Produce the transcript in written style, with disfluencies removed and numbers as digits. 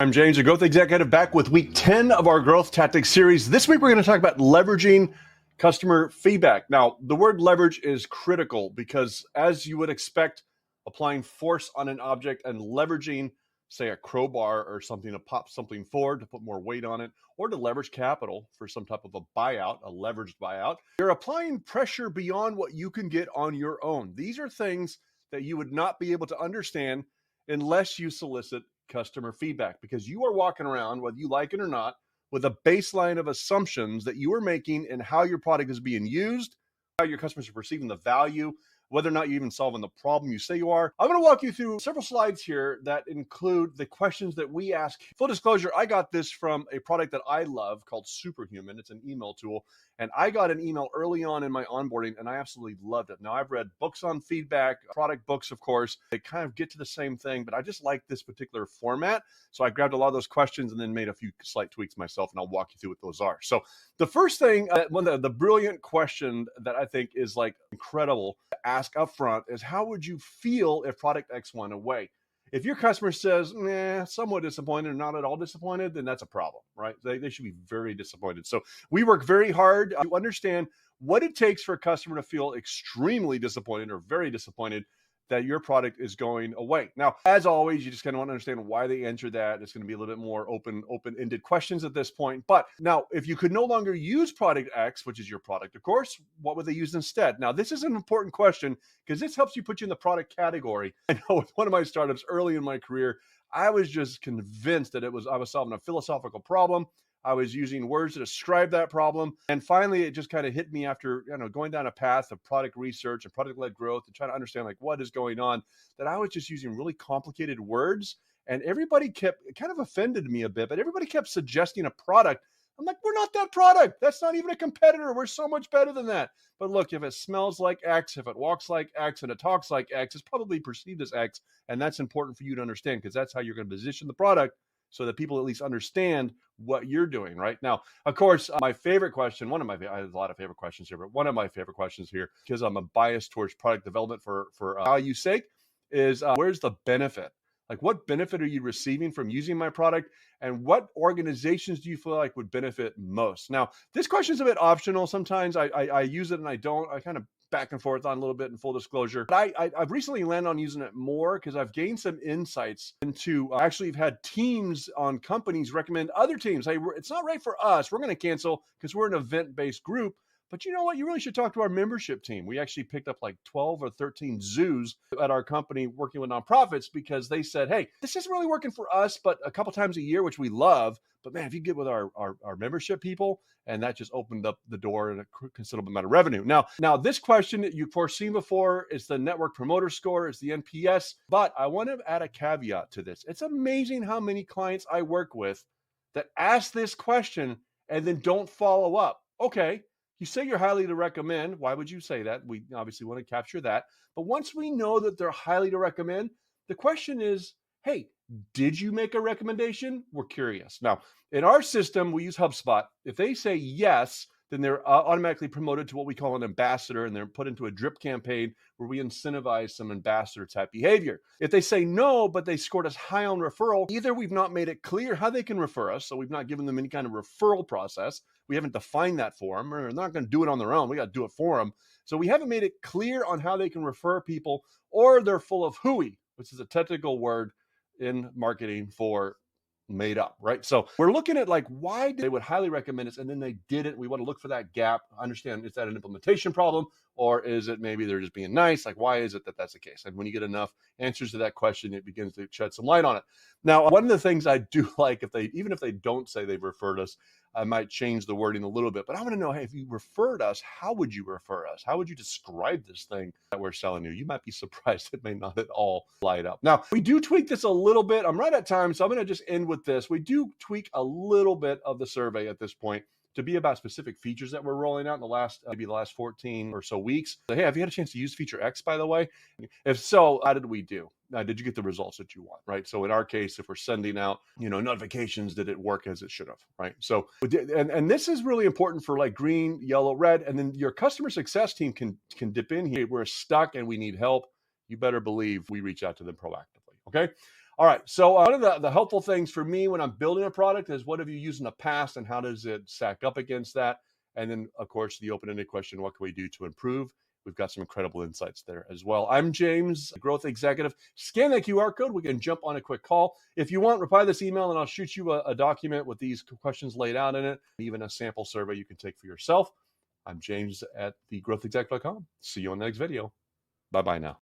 I'm James, a growth executive, back with week 10 of our growth tactics series. This week, we're going to talk about leveraging customer feedback. Now, the word leverage is critical because, as you would expect, applying force on an object and leveraging, say, a crowbar or something to pop something forward, to put more weight on it, or to leverage capital for some type of a buyout, a leveraged buyout, you're applying pressure beyond what you can get on your own. These are things that you would not be able to understand unless you solicit customer feedback, because you are walking around, whether you like it or not, with a baseline of assumptions that you are making in how your product is being used, how your customers are perceiving the value, whether or not you're even solving the problem you say you are. I'm going to walk you through several slides here that include the questions that we ask. Full disclosure, I got this from a product that I love called Superhuman. It's an email tool. And I got an email early on in my onboarding, and I absolutely loved it. Now, I've read books on feedback, product books, of course. They kind of get to the same thing, but I just like this particular format. So I grabbed a lot of those questions and then made a few slight tweaks myself, and I'll walk you through what those are. So the first thing, one of the brilliant question that I think is like incredible to ask up front is, how would you feel if product X went away? If your customer says, nah, somewhat disappointed or not at all disappointed, then that's a problem, right? They should be very disappointed. So we work very hard to understand what it takes for a customer to feel extremely disappointed or very disappointed that your product is going away. Now, as always, you just kind of want to understand why they answered that. It's going to be a little bit more open-ended questions at this point. But now, if you could no longer use product X, which is your product, of course, what would they use instead? Now, this is an important question because this helps you put you in the product category. I know with one of my startups early in my career, I was just convinced that I was solving a philosophical problem. I was using words to describe that problem. And finally, it just kind of hit me after, going down a path of product research and product-led growth and trying to understand like what is going on, that I was just using really complicated words. And everybody it kind of offended me a bit, but everybody kept suggesting a product. I'm like, we're not that product. That's not even a competitor. We're so much better than that. But look, if it smells like X, if it walks like X, and it talks like X, it's probably perceived as X. And that's important for you to understand, because that's how you're going to position the product, so that people at least understand what you're doing, right? Now, of course, my favorite question, I have a lot of favorite questions here, but one of my favorite questions here, because I'm a bias towards product development for value's sake, is where's the benefit? Like, what benefit are you receiving from using my product? And what organizations do you feel like would benefit most? Now, this question is a bit optional. Sometimes I use it and I don't. I kind of back and forth on a little bit in full disclosure. But I've recently landed on using it more because I've gained some insights into, actually have had teams on companies recommend other teams. Hey, it's not right for us. We're going to cancel because we're an event-based group. But you know what? You really should talk to our membership team. We actually picked up like 12 or 13 zoos at our company working with nonprofits, because they said, hey, this isn't really working for us, but a couple times a year, which we love. But man, if you get with our membership people, and that just opened up the door and a considerable amount of revenue. Now this question that you've foreseen before is the Network Promoter Score, is the NPS. But I want to add a caveat to this. It's amazing how many clients I work with that ask this question and then don't follow up. Okay, you say you're highly to recommend. Why would you say that? We obviously want to capture that. But once we know that they're highly to recommend, the question is, hey, did you make a recommendation? We're curious. Now, in our system, we use HubSpot. If they say yes, then they're automatically promoted to what we call an ambassador, and they're put into a drip campaign where we incentivize some ambassador type behavior. If they say no, but they scored us high on referral, either we've not made it clear how they can refer us, so we've not given them any kind of referral process. We haven't defined that for them, or they're not going to do it on their own. We got to do it for them. So we haven't made it clear on how they can refer people, or they're full of hooey, which is a technical word in marketing for made up, right? So we're looking at like why they would highly recommend us, and then they didn't. We want to look for that gap, understand, is that an implementation problem, or is it maybe they're just being nice? Like, why is it that that's the case? And when you get enough answers to that question, it begins to shed some light on it. Now, one of the things I do like, even if they don't say they've referred us, I might change the wording a little bit, but I want to know, hey, if you referred us, how would you refer us? How would you describe this thing that we're selling you? You might be surprised it may not at all light up. Now, we do tweak this a little bit. I'm right at time, so I'm going to just end with this. We do tweak a little bit of the survey at this point to be about specific features that we're rolling out in the last 14 or so weeks. So, hey, have you had a chance to use feature X, by the way? If so, how did we do? Did you get the results that you want, right? So in our case, if we're sending out, notifications, did it work as it should have, right? So, and this is really important for like green, yellow, red, and then your customer success team can dip in here. We're stuck and we need help. You better believe we reach out to them proactively, okay? All right. So one of the helpful things for me when I'm building a product is what have you used in the past and how does it stack up against that? And then, of course, the open-ended question, what can we do to improve? We've got some incredible insights there as well. I'm James, growth executive. Scan that QR code. We can jump on a quick call. If you want, reply this email and I'll shoot you a document with these questions laid out in it, even a sample survey you can take for yourself. I'm James at thegrowthexec.com. See you on the next video. Bye-bye now.